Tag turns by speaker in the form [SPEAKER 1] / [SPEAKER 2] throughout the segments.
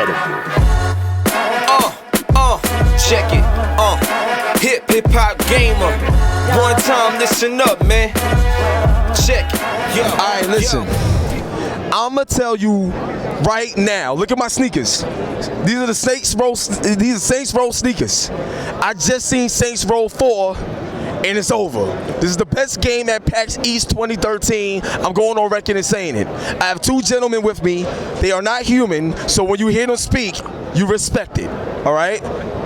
[SPEAKER 1] incredible.
[SPEAKER 2] Check it, hip hop gamer. One time, listen up, man. Check it, yo.
[SPEAKER 3] All right, listen. I'ma tell you right now. Look at my sneakers. These are the Saints Row sneakers. I just seen Saints Row 4. And it's over. This is the best game at PAX East 2013. I'm going on record and saying it. I have two gentlemen with me. They are not human, so when you hear them speak, you respect it. All right?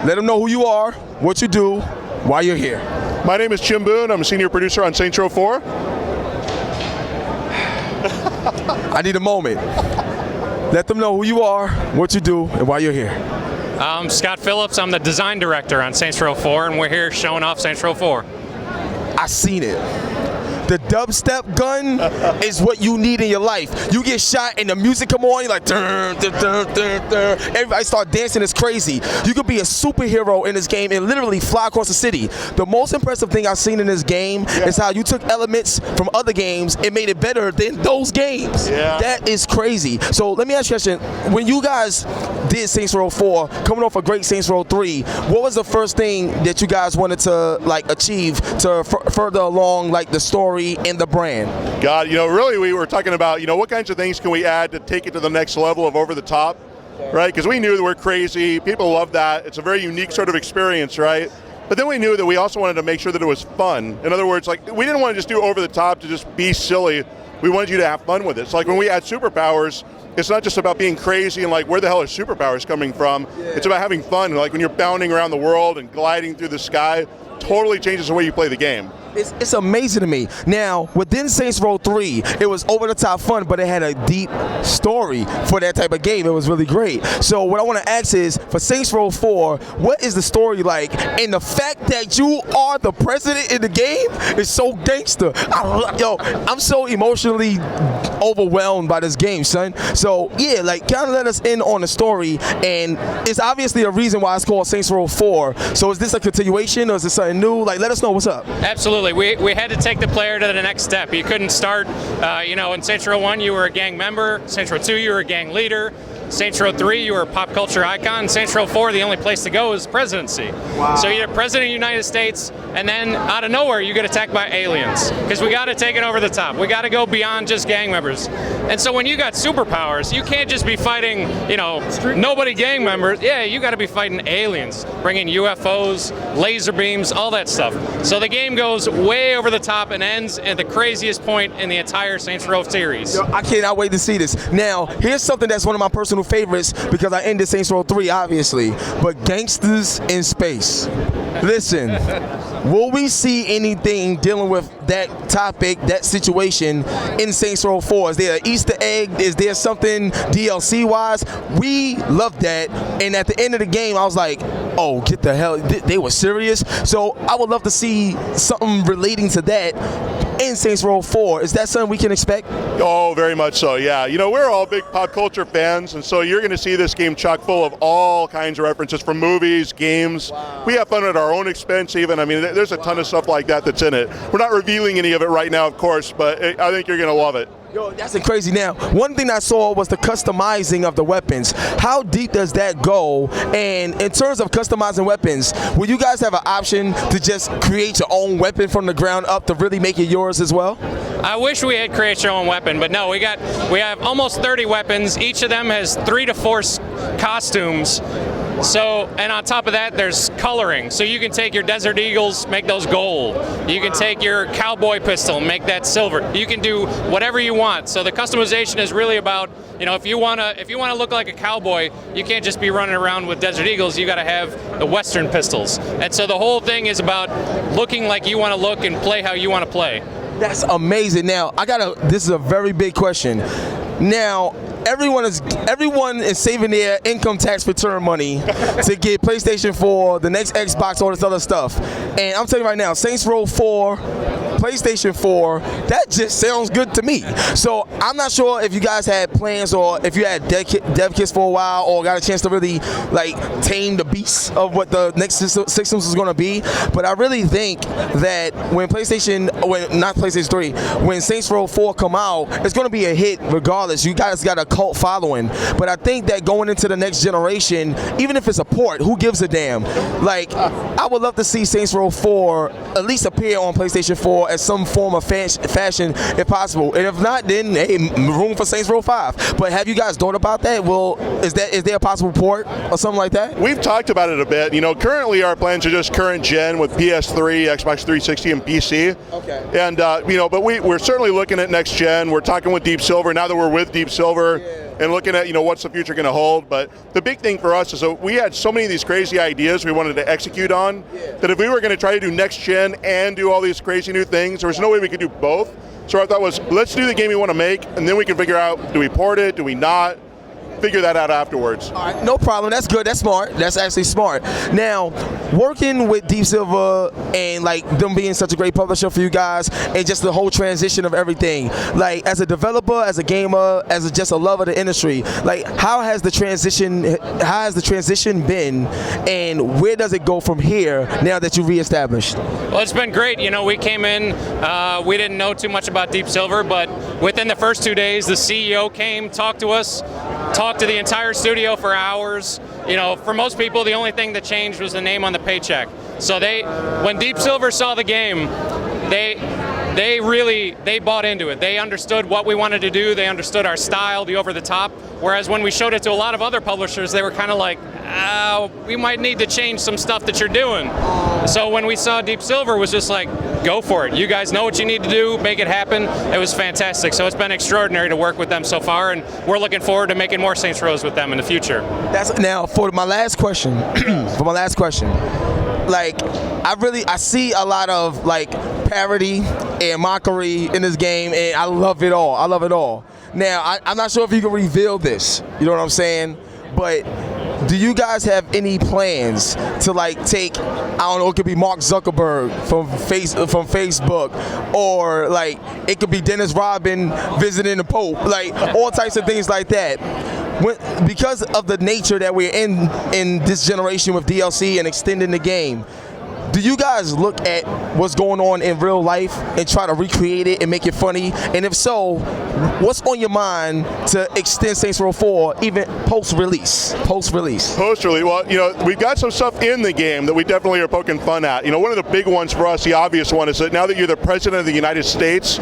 [SPEAKER 3] Let them know who you are, what you do, why you're here.
[SPEAKER 4] My name is Jim Boone. I'm a senior producer on Saints Row 4.
[SPEAKER 3] I need a moment. Let them know who you are, what you do, and why you're here.
[SPEAKER 5] I'm Scott Phillips. I'm the design director on Saints Row 4, and we're here showing off Saints Row 4.
[SPEAKER 3] I seen it. The dubstep gun is what you need in your life. You get shot and the music come on, you're like, dun, dun, dun, dun, dun. Everybody start dancing, it's crazy. You could be a superhero in this game and literally fly across the city. The most impressive thing I've seen in this game is how you took elements from other games and made it better than those games.
[SPEAKER 4] Yeah.
[SPEAKER 3] That is crazy. So let me ask you a question. When you guys did Saints Row 4, coming off a great Saints Row 3, what was the first thing that you guys wanted to achieve to further along the story and the brand?
[SPEAKER 4] God, really we were talking about, what kinds of things can we add to take it to the next level of over the top, right? Because we knew that we're crazy. People love that. It's a very unique sort of experience, right? But then we knew that we also wanted to make sure that it was fun. In other words, we didn't want to just do over the top to just be silly. We wanted you to have fun with it. So when we add superpowers, it's not just about being crazy and where the hell are superpowers coming from? Yeah. It's about having fun. When you're bounding around the world and gliding through the sky, totally changes the way you play the game.
[SPEAKER 3] It's amazing to me. Now, within Saints Row 3, it was over-the-top fun, but it had a deep story for that type of game. It was really great. So what I want to ask is, for Saints Row 4, what is the story like? And the fact that you are the president in the game is so gangster. I'm so emotionally overwhelmed by this game, son. So, yeah, kind of let us in on the story. And it's obviously a reason why it's called Saints Row 4. So is this a continuation, or is this something new? Let us know what's up.
[SPEAKER 5] Absolutely. We had to take the player to the next step. You couldn't start, in Saints Row 1, you were a gang member. Saints Row 2, you were a gang leader. Saints Row 3, you were a pop culture icon. Saints Row 4, the only place to go is presidency.
[SPEAKER 3] Wow.
[SPEAKER 5] So you're president of the United States, and then out of nowhere, you get attacked by aliens. Because we got to take it over the top. We got to go beyond just gang members. And so when you got superpowers, you can't just be fighting, nobody gang members. Yeah, you got to be fighting aliens, bringing UFOs, laser beams, all that stuff. So the game goes way over the top and ends at the craziest point in the entire Saints Row series.
[SPEAKER 3] I cannot wait to see this. Now, here's something that's one of my personal favorites, because I ended Saints Row 3, obviously, but gangsters in space. Listen, will we see anything dealing with that topic, that situation in Saints Row 4? Is there an Easter egg? Is there something DLC-wise? We love that, and at the end of the game, I was like, oh, get the hell, they were serious? So I would love to see something relating to that in Saints Row 4. Is that something we can expect?
[SPEAKER 4] Oh, very much so, yeah. We're all big pop culture fans, and so you're going to see this game chock full of all kinds of references from movies, games. Wow. We have fun at our own expense even. There's a ton of stuff like that that's in it. We're not revealing any of it right now, of course, but I think you're going to love it.
[SPEAKER 3] Yo, that's crazy. Now, one thing I saw was the customizing of the weapons. How deep does that go? And in terms of customizing weapons, will you guys have an option to just create your own weapon from the ground up to really make it yours as well?
[SPEAKER 5] I wish we had create your own weapon, but no, we have almost 30 weapons. Each of them has 3 to 4 costumes. So, and on top of that, there's coloring. So you can take your Desert Eagles, make those gold. You can take your cowboy pistol, make that silver. You can do whatever you want. So the customization is really about, if you wanna look like a cowboy, you can't just be running around with Desert Eagles. You got to have the Western pistols. And so the whole thing is about looking like you want to look and play how you want to play.
[SPEAKER 3] That's amazing. Now, this is a very big question. Now, everyone is saving their income tax return money to get PlayStation 4, the next Xbox, all this other stuff. And I'm telling you right now, Saints Row 4 PlayStation 4, that just sounds good to me. So I'm not sure if you guys had plans or if you had dev kits for a while or got a chance to really like tame the beast of what the next systems is going to be. But I really think that when not PlayStation 3, when Saints Row 4 come out, it's going to be a hit regardless. You guys got a cult following. But I think that going into the next generation, even if it's a port, who gives a damn? Like, I would love to see Saints Row 4 at least appear on PlayStation 4 as some form of fashion if possible. And if not, then hey, room for Saints Row 5. But have you guys thought about that? Well, is there a possible port or something like that?
[SPEAKER 4] We've talked about it a bit. You know, currently our plans are just current gen with PS3, Xbox 360, and PC.
[SPEAKER 3] Okay.
[SPEAKER 4] And you know, but we're certainly looking at next gen. We're talking with Deep Silver now that we're with Deep Silver. Yeah. And looking at, you know, what's the future going to hold. But the big thing for us is that we had so many of these crazy ideas we wanted to execute on that if we were going to try to do next gen and do all these crazy new things, there was no way we could do both. So our thought was, let's do the game we want to make, and then we can figure out, do we port it, do we not? Figure that out afterwards.
[SPEAKER 3] All right, no problem. That's good. That's smart. That's actually smart. Now, working with Deep Silver and like them being such a great publisher for you guys, and just the whole transition of everything. Like as a developer, as a gamer, as just a lover of the industry, like how has the transition been, and where does it go from here now that you reestablished?
[SPEAKER 5] Well, it's been great. You know, we came in, we didn't know too much about Deep Silver, but within the first 2 days, the CEO came, talked to us, talked to the entire studio for hours. You know, for most people, the only thing that changed was the name on the paycheck. So when Deep Silver saw the game, they bought into it. They understood what we wanted to do. They understood our style, the over-the-top. Whereas when we showed it to a lot of other publishers, they were kind of like, we might need to change some stuff that you're doing. So when we saw Deep Silver, was just like, go for it. You guys know what you need to do, make it happen. It was fantastic. So it's been extraordinary to work with them so far, and we're looking forward to making more Saints Rows with them in the future.
[SPEAKER 3] Now, for my last question, like I see a lot of like parody and mockery in this game, and I love it all. Now, I'm not sure if you can reveal this, you know what I'm saying, but do you guys have any plans to like take, I don't know, it could be Mark Zuckerberg from Facebook, or like it could be Dennis Rodman visiting the Pope, like all types of things like that. Because of the nature that we're in this generation with DLC and extending the game, do you guys look at what's going on in real life and try to recreate it and make it funny? And if so, what's on your mind to extend Saints Row 4 even post-release?
[SPEAKER 4] Well, you know, we've got some stuff in the game that we definitely are poking fun at. You know, one of the big ones for us, the obvious one, is that now that you're the president of the United States,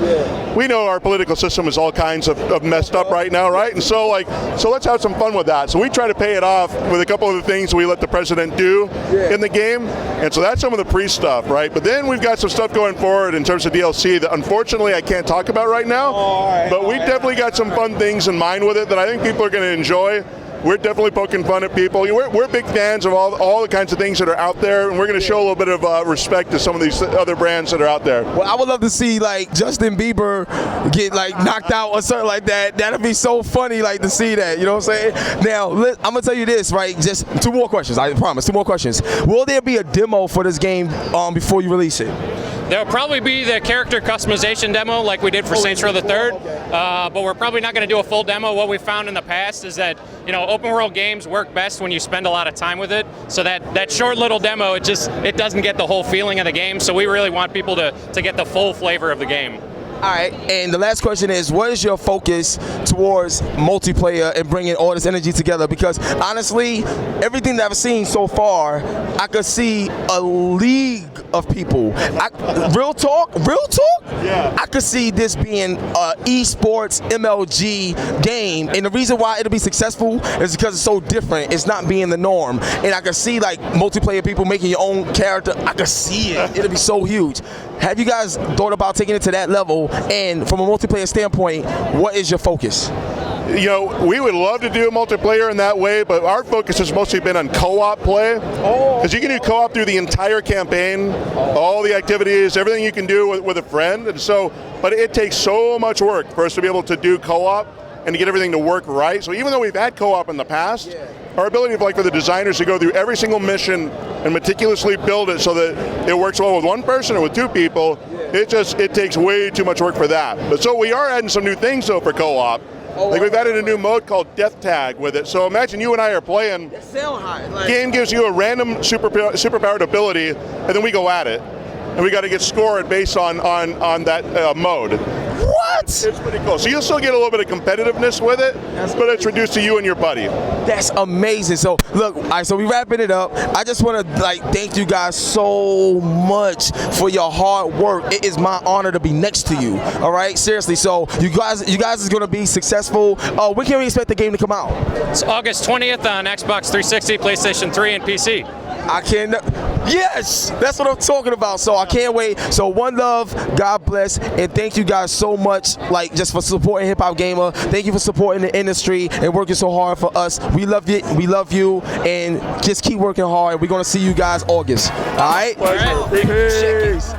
[SPEAKER 4] we know our political system is all kinds of messed up right now, right? And so let's have some fun with that. So we try to pay it off with a couple of the things we let the president do in the game. And so that's some of the pre-stuff, right? But then we've got some stuff going forward in terms of DLC that unfortunately I can't talk about right now. But we definitely got some fun things in mind with it that I think people are going to enjoy. We're definitely poking fun at people. We're big fans of all the kinds of things that are out there, and we're going to show a little bit of respect to some of these other brands that are out there.
[SPEAKER 3] Well, I would love to see like Justin Bieber get like knocked out or something like that. That'd be so funny, like to see that. You know what I'm saying? Now, I'm gonna tell you this, right? Just 2 more questions. I promise. 2 more questions. Will there be a demo for this game before you release it?
[SPEAKER 5] There'll probably be the character customization demo like we did for Saints Row the Third, but we're probably not going to do a full demo. What we found in the past is that, you know, open world games work best when you spend a lot of time with it. So that short little demo, it doesn't get the whole feeling of the game. So we really want people to get the full flavor of the game.
[SPEAKER 3] All right, and the last question is, what is your focus towards multiplayer and bringing all this energy together? Because honestly, everything that I've seen so far, I could see a league of people. Real talk? Yeah. I could see this being an esports MLG game, and the reason why it'll be successful is because it's so different. It's not being the norm, and I could see like multiplayer people making your own character. I could see it. It'll be so huge. Have you guys thought about taking it to that level? And from a multiplayer standpoint, what is your focus?
[SPEAKER 4] You know, we would love to do a multiplayer in that way, but our focus has mostly been on co-op play. Because you can do co-op through the entire campaign, all the activities, everything you can do with a friend. And so, but it takes so much work for us to be able to do co-op. and to get everything to work right. So even though we've had co-op in the past, our ability for the designers to go through every single mission and meticulously build it so that it works well with one person or with two people, it takes way too much work for that. But so we are adding some new things though for co-op. Like we've added a new mode called Death Tag with it. So imagine you and I are playing. Game gives you a random superpowered ability, and then we go at it, and we got to get scored based on that mode.
[SPEAKER 3] What?
[SPEAKER 4] It's pretty cool. So you'll still get a little bit of competitiveness with it, but it's reduced to you and your buddy.
[SPEAKER 3] That's amazing. So look, all right, so we wrapping it up. I just want to thank you guys so much for your hard work. It is my honor to be next to you. All right, seriously. So you guys is going to be successful. When can we expect the game to come out?
[SPEAKER 5] It's August 20th on Xbox 360, PlayStation 3, and PC.
[SPEAKER 3] I can't. Yes, that's what I'm talking about. So I can't wait. So one love, God bless, and thank you guys so much, just for supporting Hip Hop Gamer. Thank you for supporting the industry and working so hard for us. We love you, and just keep working hard. We're gonna see you guys August. All right.
[SPEAKER 4] Peace.